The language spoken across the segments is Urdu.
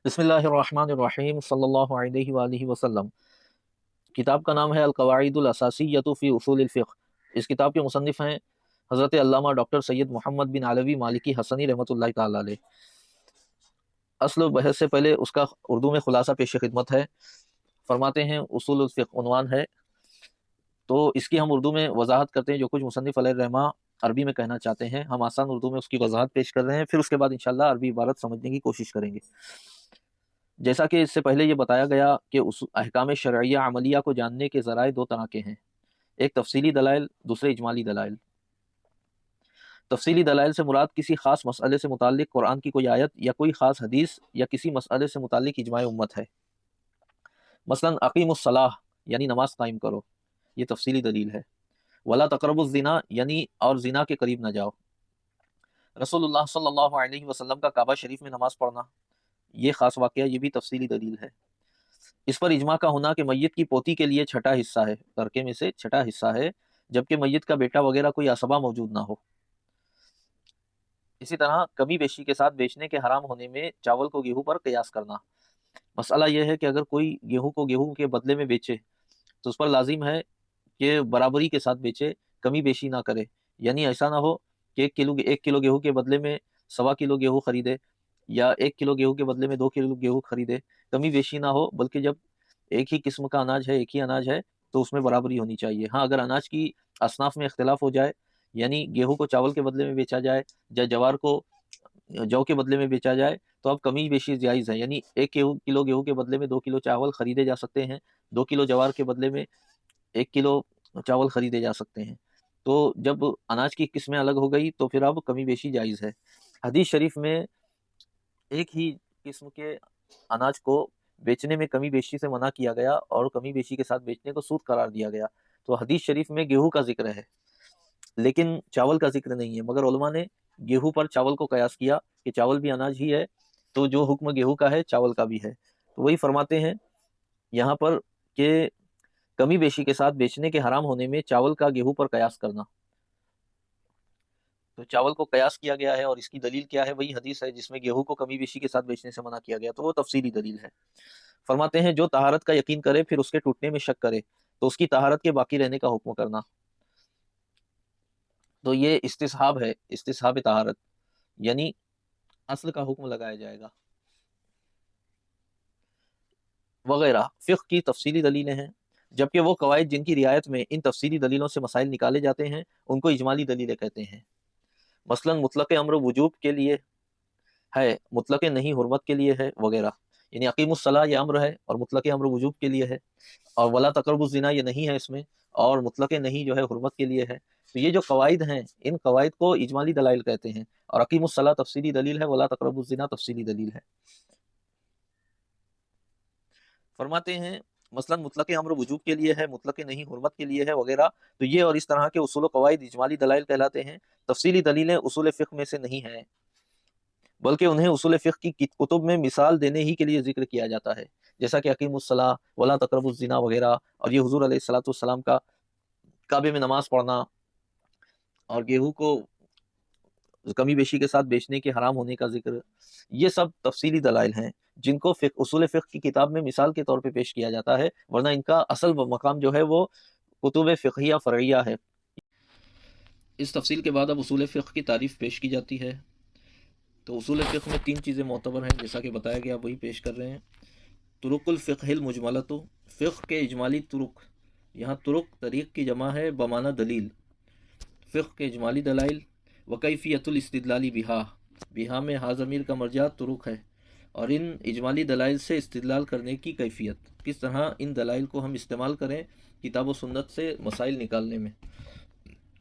بسم اللہ الرحمن الرحیم صلی اللہ علیہ وآلہ وسلم۔ کتاب کا نام ہے القواعد الاساسیۃ فی اصول الفقہ۔ اس کتاب کے مصنف ہیں حضرت علامہ ڈاکٹر سید محمد بن علوی مالکی حسنی رحمۃ اللہ تعالی علیہ۔ اصل و بحث سے پہلے اس کا اردو میں خلاصہ پیش خدمت ہے۔ فرماتے ہیں اصول الفقہ عنوان ہے، تو اس کی ہم اردو میں وضاحت کرتے ہیں جو کچھ مصنف علیہ الرحمہ عربی میں کہنا چاہتے ہیں، ہم آسان اردو میں اس کی وضاحت پیش کر رہے ہیں، پھر اس کے بعد انشاءاللہ عربی عبارت سمجھنے کی کوشش کریں گے۔ جیسا کہ اس سے پہلے یہ بتایا گیا کہ احکام شرعیہ عملیہ کو جاننے کے ذرائع دو طرح کے ہیں، ایک تفصیلی دلائل، دوسرے اجمالی دلائل۔ تفصیلی دلائل سے مراد کسی خاص مسئلے سے متعلق قرآن کی کوئی آیت یا کوئی خاص حدیث یا کسی مسئلے سے متعلق اجماع امت ہے۔ مثلا اقیم الصلاح یعنی نماز قائم کرو، یہ تفصیلی دلیل ہے۔ ولا تقربوا الزنا یعنی اور زنا کے قریب نہ جاؤ۔ رسول اللہ صلی اللہ علیہ وسلم کا کعبہ شریف میں نماز پڑھنا، یہ خاص واقعہ، یہ بھی تفصیلی دلیل ہے۔ اس پر اجماع کا ہونا کہ میت کی پوتی کے لیے چھٹا حصہ ہے، ترکے میں سے چھٹا حصہ ہے، جبکہ میت کا بیٹا وغیرہ کوئی عصبہ موجود نہ ہو۔ اسی طرح کمی بیشی کے ساتھ بیچنے کے حرام ہونے میں چاول کو گیہوں پر قیاس کرنا۔ مسئلہ یہ ہے کہ اگر کوئی گیہوں کو گیہوں کے بدلے میں بیچے تو اس پر لازم ہے کہ برابری کے ساتھ بیچے، کمی بیشی نہ کرے، یعنی ایسا نہ ہو کہ ایک کلو گیہوں کے بدلے میں 1.25 کلو گیہوں خریدے یا 1 کلو گیہوں کے بدلے میں 2 کلو گیہوں خریدے، کمی بیشی نہ ہو، بلکہ جب ایک ہی قسم کا اناج ہے، ایک ہی اناج ہے تو اس میں برابری ہونی چاہیے۔ ہاں اگر اناج کی اصناف میں اختلاف ہو جائے، یعنی گیہوں کو چاول کے بدلے میں بیچا جائے یا جوار کو جو کے بدلے میں بیچا جائے تو اب کمی بیشی جائز ہے، یعنی 1 کلو گیہوں کے بدلے میں 2 کلو چاول خریدے جا سکتے ہیں، 2 کلو جوار کے بدلے میں 1 کلو چاول خریدے جا سکتے ہیں۔ تو جب اناج کی قسمیں الگ ہو گئی تو پھر اب کمی بیشی جائز ہے۔ حدیث شریف میں ایک ہی قسم کے اناج کو بیچنے میں کمی بیشی سے منع کیا گیا اور کمی بیشی کے ساتھ بیچنے کو سود قرار دیا گیا۔ تو حدیث شریف میں گیہوں کا ذکر ہے لیکن چاول کا ذکر نہیں ہے، مگر علماء نے گیہوں پر چاول کو قیاس کیا کہ چاول بھی اناج ہی ہے، تو جو حکم گیہوں کا ہے چاول کا بھی ہے۔ تو وہی فرماتے ہیں یہاں پر کہ کمی بیشی کے ساتھ بیچنے کے حرام ہونے میں چاول کا گیہوں پر قیاس کرنا۔ تو چاول کو قیاس کیا گیا ہے اور اس کی دلیل کیا ہے؟ وہی حدیث ہے جس میں گیہوں کو کمی بیشی کے ساتھ بیچنے سے منع کیا گیا، تو وہ تفصیلی دلیل ہے۔ فرماتے ہیں جو طہارت کا یقین کرے پھر اس کے ٹوٹنے میں شک کرے تو اس کی طہارت کے باقی رہنے کا حکم کرنا۔ تو یہ استصحاب ہے، استصحاب طہارت، یعنی اصل کا حکم لگایا جائے گا وغیرہ۔ فقہ کی تفصیلی دلیلیں ہیں، جبکہ وہ قواعد جن کی رعایت میں ان تفصیلی دلیلوں سے مسائل نکالے جاتے ہیں ان کو اجمالی دلیلیں کہتے ہیں۔ مثلا مطلق امر وجوب کے لیے ہے، مطلق نہیں حرمت کے لیے ہے وغیرہ، یعنی اقیم الصلاح یہ امر ہے اور مطلق امر وجوب کے لیے ہے، اور ولا تقربوا الزنا یہ نہیں ہے اس میں، اور مطلق نہیں جو ہے حرمت کے لیے ہے۔ تو یہ جو قواعد ہیں ان قواعد کو اجمالی دلائل کہتے ہیں، اور اقیم الصلاح تفصیلی دلیل ہے، ولا تقربوا الزنا تفصیلی دلیل ہے۔ فرماتے ہیں مثلا مطلق امر وجوب کے لیے ہے، مطلق نہیں حرمت کے لیے ہے وغیرہ، تو یہ اور اس طرح کے اصول و قواعد اجمالی دلائل کہلاتے ہیں۔ تفصیلی دلیلیں اصول فقہ میں سے نہیں ہیں، بلکہ انہیں اصول فقہ کی کتب میں مثال دینے ہی کے لیے ذکر کیا جاتا ہے، جیسا کہ اقیم الصلاح، ولا تقربوا الزنا وغیرہ، اور یہ حضور علیہ الصلوۃ والسلام کا کعبے میں نماز پڑھنا اور گیہوں کو کمی بیشی کے ساتھ بیچنے کے حرام ہونے کا ذکر، یہ سب تفصیلی دلائل ہیں جن کو اصول فقہ کی کتاب میں مثال کے طور پہ پیش کیا جاتا ہے، ورنہ ان کا اصل مقام جو ہے وہ کتب فقہیہ فرعیہ ہے۔ اس تفصیل کے بعد اب اصول فقہ کی تعریف پیش کی جاتی ہے۔ تو اصول فقہ میں 3 چیزیں معتبر ہیں، جیسا کہ بتایا گیا وہی پیش کر رہے ہیں۔ طرق الفقہ المجملۃ، فقہ کے اجمالی طرق، یہاں طرق طریق کی جمع ہے بمعنی دلیل، فقہ کے اجمالی دلائل۔ وکیفیت الاستدلال بہا، بہا میں ہا ضمیر کا مرجع طرق ہے، اور ان اجمالی دلائل سے استدلال کرنے کی کیفیت، کس طرح ان دلائل کو ہم استعمال کریں کتاب و سنت سے مسائل نکالنے میں۔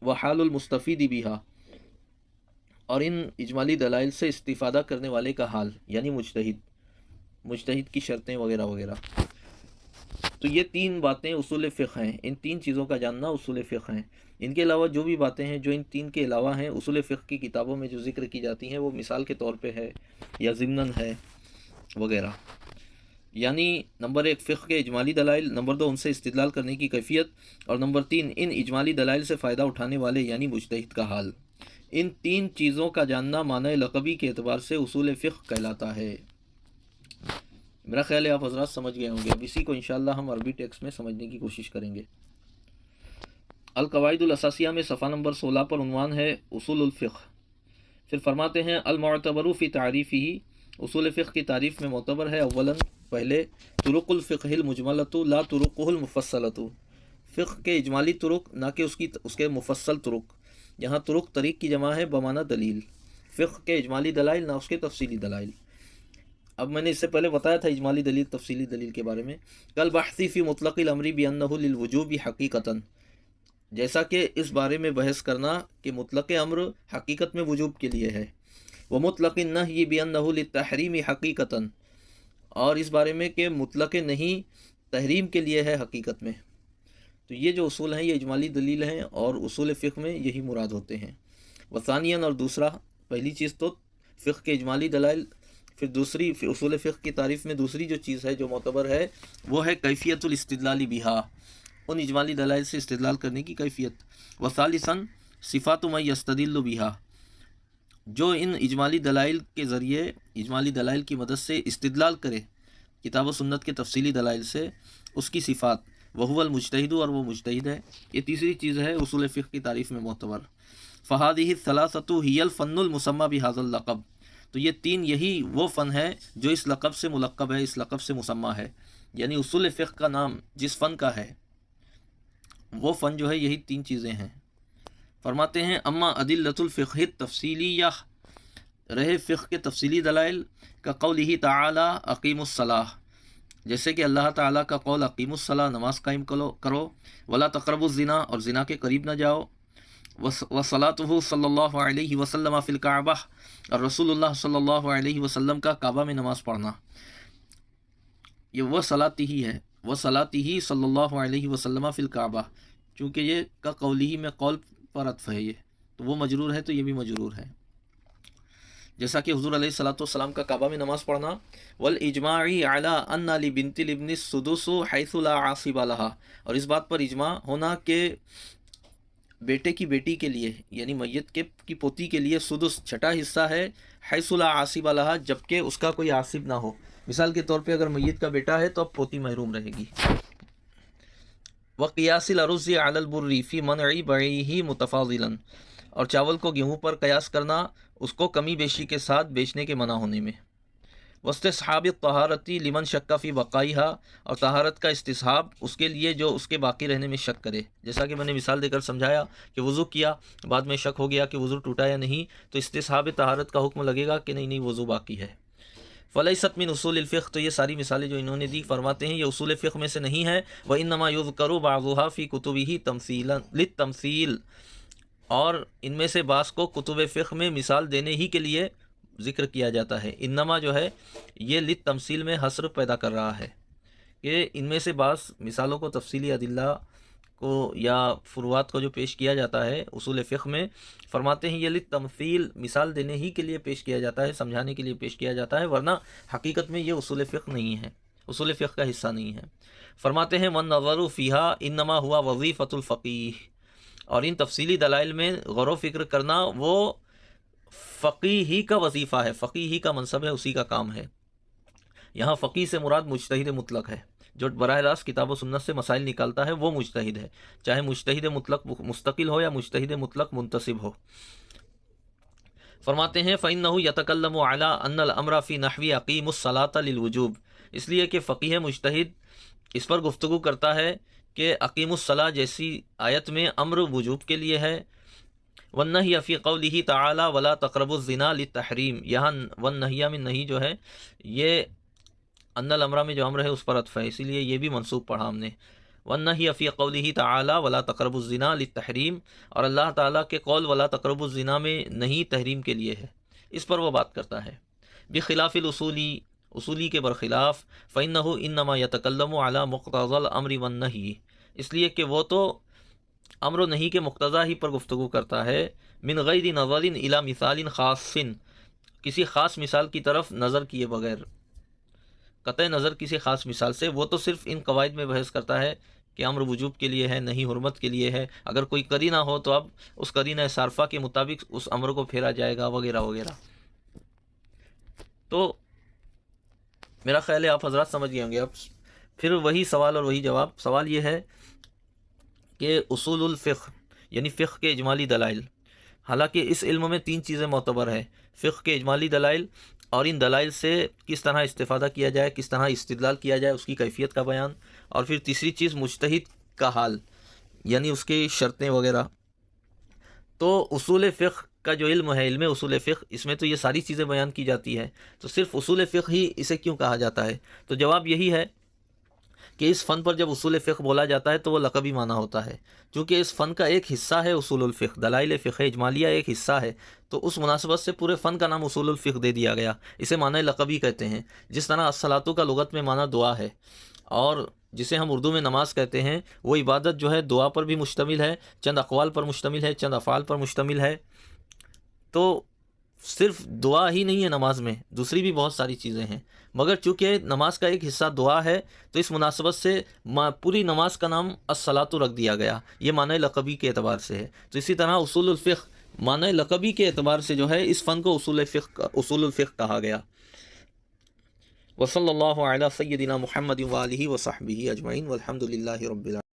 وحال المستفید بہا، اور ان اجمالی دلائل سے استفادہ کرنے والے کا حال، یعنی مجتہد کی شرطیں وغیرہ وغیرہ۔ تو یہ 3 باتیں اصول فقہ ہیں، ان 3 چیزوں کا جاننا اصول فقہ ہیں۔ ان کے علاوہ جو بھی باتیں ہیں جو ان 3 کے علاوہ ہیں، اصول فقہ کی کتابوں میں جو ذکر کی جاتی ہیں وہ مثال کے طور پہ ہے یا ضمناً ہے وغیرہ۔ یعنی نمبر 1 فقہ کے اجمالی دلائل، نمبر 2 ان سے استدلال کرنے کی کیفیت، اور نمبر 3 ان اجمالی دلائل سے فائدہ اٹھانے والے یعنی مجتہد کا حال۔ ان 3 چیزوں کا جاننا معنی لقبی کے اعتبار سے اصول فقہ کہلاتا ہے۔ میرا خیال ہے آپ حضرات سمجھ گئے ہوں گے. اب اسی کو انشاءاللہ ہم عربی ٹیکسٹ میں سمجھنے کی کوشش کریں گے. القواعد الاساسیہ میں صفحہ نمبر 16 پر عنوان ہے اصول الفقہ. پھر فرماتے ہیں المعتبر فی تعریفہ، اصول فقہ کی تعریف میں معتبر ہے اولاً پہلے طرق الفقہ المجملۃ لا طرقہ المفصلۃ، فقہ کے اجمالی طرق نہ کہ اس کے مفصل طرق. یہاں طرق طریق کی جمع ہے بمعنی دلیل. فقہ کے اجمالی دلائل نہ اس کے تفصیلی دلائل. اب میں نے اس سے پہلے بتایا تھا اجمالی دلیل تفصیلی دلیل کے بارے میں. کالبحث فی مطلق الامر بانہ للوجوب حقیقتاً، جیسا کہ اس بارے میں بحث کرنا کہ مطلق امر حقیقت میں وجوب کے لیے ہے. ومطلق النہی بانہ للتحریم حقیقتاً، اور اس بارے میں کہ مطلق نہیں تحریم کے لیے ہے حقیقت میں. تو یہ جو اصول ہیں یہ اجمالی دلیل ہیں اور اصول فقہ میں یہی مراد ہوتے ہیں. وثانیاً، اور دوسرا، پہلی چیز تو فقہ کے اجمالی دلائل، پھر دوسری اصول فقہ کی تعریف میں دوسری جو چیز ہے جو معتبر ہے وہ ہے کیفیت الاستدلال بہا، ان اجمالی دلائل سے استدلال کرنے کی کیفیت. وثالثاً صفات من یستدل بہا، جو ان اجمالی دلائل کے ذریعے اجمالی دلائل کی مدد سے استدلال کرے کتاب و سنت کے تفصیلی دلائل سے، اس کی صفات. وہو المجتہد، اور وہ مجتہد ہے. یہ تیسری چیز ہے اصول فقہ کی تعریف میں معتبر. فہذہ الثلاثۃ ہی الفن المسمى بہذا اللقب، تو یہ تین یہی وہ فن ہے جو اس لقب سے ملقب ہے، اس لقب سے مسمى ہے. یعنی اصول فقہ کا نام جس فن کا ہے وہ فن جو ہے یہی تین چیزیں ہیں. فرماتے ہیں اما ادلۃ الفقہ التفصیلیہ، رہے فقہ کے تفصیلی دلائل، کا قولہ تعالی اقیموا الصلاۃ، جیسے کہ اللہ تعالیٰ کا قول اقیموا الصلاۃ، نماز قائم کرو. ولا تقربوا الزنا، اور زنا کے قریب نہ جاؤ. وصلاتہ صلی اللہ علیہ وسلم فی الکعبہ، اور رسول اللہ صلی اللہ علیہ وسلم کا کعبہ میں نماز پڑھنا. یہ وہ صلاتی ہی ہے، وہ صلاتی ہی صلی اللہ علیہ وسلم فی الکعبہ، چونکہ یہ کا قولی میں قول پر عطف ہے، یہ تو وہ مجرور ہے تو یہ بھی مجرور ہے. جیسا کہ حضور علیہ الصلوۃ والسلام کا کعبہ میں نماز پڑھنا. والاجماع علی ان لبنت الابن السدس حیث لا عاصب لها، اور اس بات پر اجماع ہونا کہ بیٹے کی بیٹی کے لیے یعنی میت کی پوتی کے لیے سدس چھٹا حصہ ہے، حیث لا عاصب لها، جبکہ اس کا کوئی عاصب نہ ہو. مثال کے طور پہ اگر میت کا بیٹا ہے تو اب پوتی محروم رہے گی. وقیاس الارز علی البر فی منع بیعہ متفاضلا، اور چاول کو گیہوں پر قیاس کرنا اس کو کمی بیشی کے ساتھ بیچنے کے منع ہونے میں. واستصحاب الطہارۃ لمن شک فی بقائہا، اور طہارت کا استصحاب اس کے لیے جو اس کے باقی رہنے میں شک کرے. جیسا کہ میں نے مثال دے کر سمجھایا کہ وضو کیا، بعد میں شک ہو گیا کہ وضو ٹوٹا یا نہیں، تو استصحاب طہارت کا حکم لگے گا کہ نہیں وضو باقی ہے. فلیست من اصول الفقہ، تو یہ ساری مثالیں جو انہوں نے دی فرماتے ہیں یہ اصول فقہ میں سے نہیں ہے. وانما یذکر بعضها فی کتبہ تمثیلا للتمثیل، اور ان میں سے بعض کو کتب فقہ میں مثال دینے ہی کے لیے ذکر کیا جاتا ہے. انما جو ہے یہ للتمثیل میں حصر پیدا کر رہا ہے کہ ان میں سے بعض مثالوں کو تفصیلی ادلہ کو یا فروعات کو جو پیش کیا جاتا ہے اصول فقہ میں، فرماتے ہیں یہ للتمثیل مثال دینے ہی کے لیے پیش کیا جاتا ہے، سمجھانے کے لیے پیش کیا جاتا ہے، ورنہ حقیقت میں یہ اصول فقہ نہیں ہے، اصول فقہ کا حصہ نہیں ہے. فرماتے ہیں والنظر فیہا انما ہوا وظیفۃ الفقیہ، اور ان تفصیلی دلائل میں غور و فکر کرنا وہ فقیہ ہی کا وظیفہ ہے، فقیہ ہی کا منصب ہے، اسی کا کام ہے. یہاں فقیہ سے مراد مجتہد مطلق ہے، جو براہ راست کتاب و سنت سے مسائل نکالتا ہے وہ مجتہد ہے، چاہے مجتہد مطلق مستقل ہو یا مجتہد مطلق منتسب ہو. فرماتے ہیں فإنہ یتکلم علی ان الامر فی نحو اقیموا الصلاۃ للوجوب، اس لیے کہ فقیہ مجتہد اس پر گفتگو کرتا ہے کہ اقیم الصلاۃ جیسی آیت میں امر وجوب کے لیے ہے. والنہی فی قولہ تعالی ولا تقربوا الزنا للتحریم، یہاں والنہی میں نہیں جو ہے یہ ان الامر میں جو امر ہے اس پر عطف ہے، اسی لیے یہ بھی منصوب پڑھا ہم نے. والنہی فی قولہ تعالی ولا تقربوا الزنا للتحریم، اور اللہ تعالیٰ کے قول ولا تقربوا الزنا میں نہیں تحریم کے لیے ہے، اس پر وہ بات کرتا ہے. بخلاف الاصولی، اصولی کے برخلاف، فإنہ انما یتکلم علی مقتضى الامر والنہی، اس لیے کہ وہ تو امر و نہیں کے مقتضا ہی پر گفتگو کرتا ہے. من غیر نظر الی مثال خاص، کسی خاص مثال کی طرف نظر کیے بغیر، قطع نظر کسی خاص مثال سے. وہ تو صرف ان قواعد میں بحث کرتا ہے کہ امر وجوب کے لیے ہے، نہیں حرمت کے لیے ہے، اگر کوئی قرینہ ہو تو اب اس قرینہ صارفہ کے مطابق اس امر کو پھیرا جائے گا وغیرہ وغیرہ. تو میرا خیال ہے آپ حضرات سمجھ گئے ہوں گے. اب پھر وہی سوال اور وہی جواب. سوال یہ ہے کہ اصول الفقہ یعنی فقہ کے اجمالی دلائل، حالانکہ اس علم میں 3 چیزیں معتبر ہیں: فقہ کے اجمالی دلائل، اور ان دلائل سے کس طرح استفادہ کیا جائے، کس طرح استدلال کیا جائے، اس کی کیفیت کا بیان، اور پھر تیسری چیز مجتہد کا حال یعنی اس کی شرطیں وغیرہ. تو اصول فقہ کا جو علم ہے، علم اصول فقہ، اس میں تو یہ ساری چیزیں بیان کی جاتی ہے، تو صرف اصول فقہ ہی اسے کیوں کہا جاتا ہے؟ تو جواب یہی ہے کہ اس فن پر جب اصول فقہ بولا جاتا ہے تو وہ لقبی معنی ہوتا ہے، کیونکہ اس فن کا ایک حصہ ہے اصول الفقہ، دلائل فقہ اجمالیہ ایک حصہ ہے، تو اس مناسبت سے پورے فن کا نام اصول الفقہ دے دیا گیا. اسے معنی لقبی کہتے ہیں. جس طرح الصلاۃ کا لغت میں معنی دعا ہے، اور جسے ہم اردو میں نماز کہتے ہیں، وہ عبادت جو ہے دعا پر بھی مشتمل ہے، چند اقوال پر مشتمل ہے، چند افعال پر مشتمل ہے. تو صرف دعا ہی نہیں ہے نماز میں، دوسری بھی بہت ساری چیزیں ہیں، مگر چونکہ نماز کا ایک حصہ دعا ہے تو اس مناسبت سے پوری نماز کا نام الصلاۃ رکھ دیا گیا. یہ معنی لقبی کے اعتبار سے ہے. تو اسی طرح اصول الفقہ معنی لقبی کے اعتبار سے جو ہے اس فن کو اصول الفقہ کہا گیا. وصلی اللہ علی سیدنا محمد وآلہ وصحبہ اجمعین والحمد للہ رب العالمین.